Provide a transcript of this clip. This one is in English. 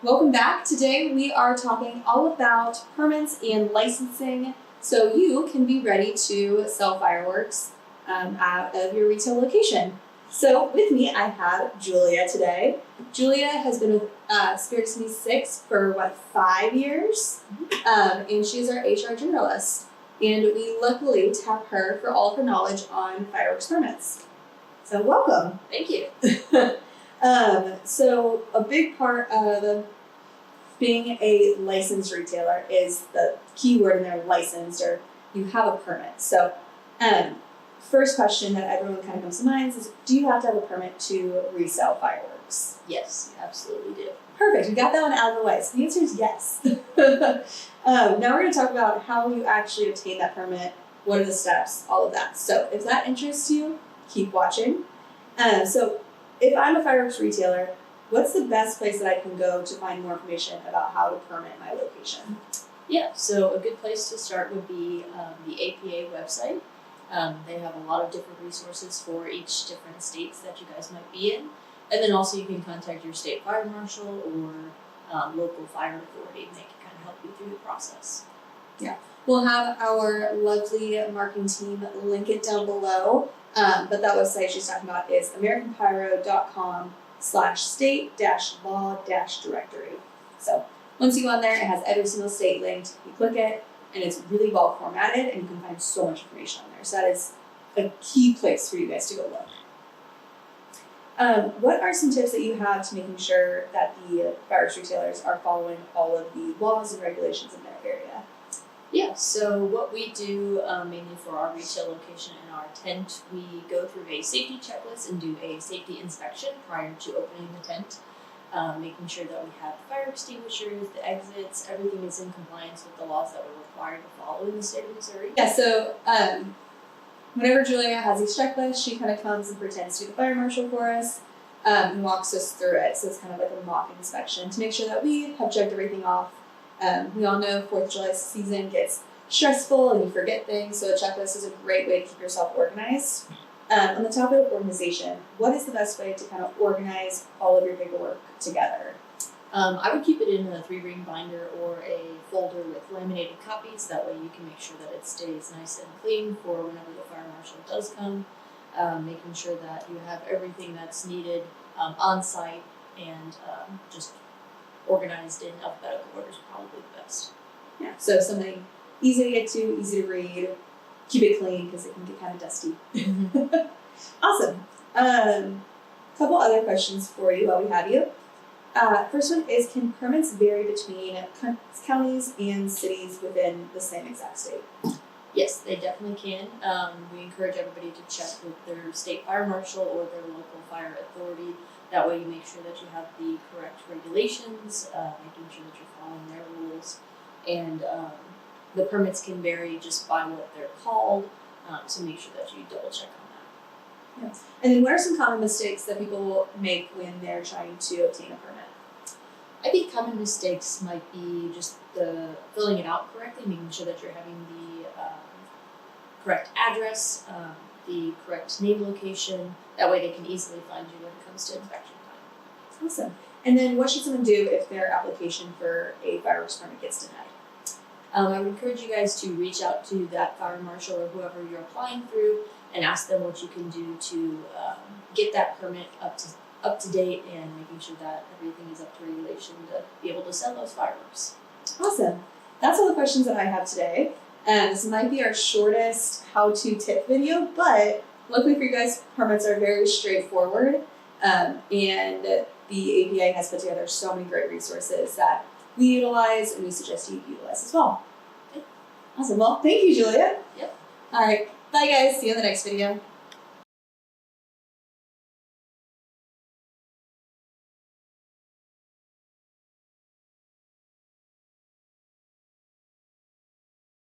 Welcome back. Today we are talking all about permits and licensing so you can be ready to sell fireworks out of your retail location. So with me I have Julia today. Julia has been with Spirit City 6 for 5 years? And she is our HR journalist. And we luckily tap her for all of her knowledge on fireworks permits. So welcome. Thank you. So a big part of being a licensed retailer is the key word in there, licensed, or you have a permit. So first question that everyone kind of comes to mind is, do you have to have a permit to resell fireworks? Yes, you absolutely do. Perfect, we got that one out of the way. So the answer is yes. Now we're going to talk about how you actually obtain that permit, what are the steps, all of that. So if that interests you, keep watching. So if I'm a fireworks retailer, what's the best place that I can go to find more information about how to permit my location? Yeah, so a good place to start would be the APA website. They have a lot of different resources for each different states that you guys might be in. And then also you can contact your state fire marshal or local fire authority, and they can kind of help you through the process. Yeah, we'll have our lovely marketing team link it down below. But that website she's talking about is americanpyro.com/state-law-directory. So once you go on there, it has every single state linked. You click it, and it's really well formatted, and you can find so much information on there. So that is a key place for you guys to go look. What are some tips that you have to making sure that the fireworks retailers are following all of the laws and regulations in their area? Yeah, so what we do mainly for our retail location and our tent, we go through a safety checklist and do a safety inspection prior to opening the tent, making sure that we have fire extinguishers, the exits, everything is in compliance with the laws that we're required to follow in the state of Missouri. Yeah, so whenever Julia has these checklists, she kind of comes and pretends to be the fire marshal for us and walks us through it. So it's kind of like a mock inspection to make sure that we have checked everything off. We all know 4th of July season gets stressful and you forget things, so a checklist is a great way to keep yourself organized. On the topic of organization, what is the best way to kind of organize all of your paperwork together? I would keep it in a 3-ring binder or a folder with laminated copies. That way you can make sure that it stays nice and clean for whenever the fire marshal does come. Making sure that you have everything that's needed on site and just organized in alphabetical order is probably the best. Yeah, so something easy to get to, easy to read, keep it clean because it can get kind of dusty. Awesome. Couple other questions for you while we have you. First one is, can permits vary between counties and cities within the same exact state? Yes, they definitely can. We encourage everybody to check with their state fire marshal or their local fire authority. That way you make sure that you have the correct regulations, making sure that you're following their rules. And the permits can vary just by what they're called, so make sure that you double check on that. Yes. And then what are some common mistakes that people make when they're trying to obtain a permit? I think common mistakes might be just the filling it out correctly, making sure that you're having the correct address, the correct name location. That way they can easily find you when it comes to inspection time. Awesome. And then what should someone do if their application for a fireworks permit gets denied? I would encourage you guys to reach out to that fire marshal or whoever you're applying through and ask them what you can do to get that permit up to date and making sure that everything is up to regulation to be able to sell those fireworks. Awesome. That's all the questions that I have today. This might be our shortest how-to tip video, but luckily for you guys, permits are very straightforward. And the APA has put together so many great resources that we utilize and we suggest you utilize as well. Okay. Awesome. Well, thank you, Julia. Yep. All right. Bye, guys. See you in the next video.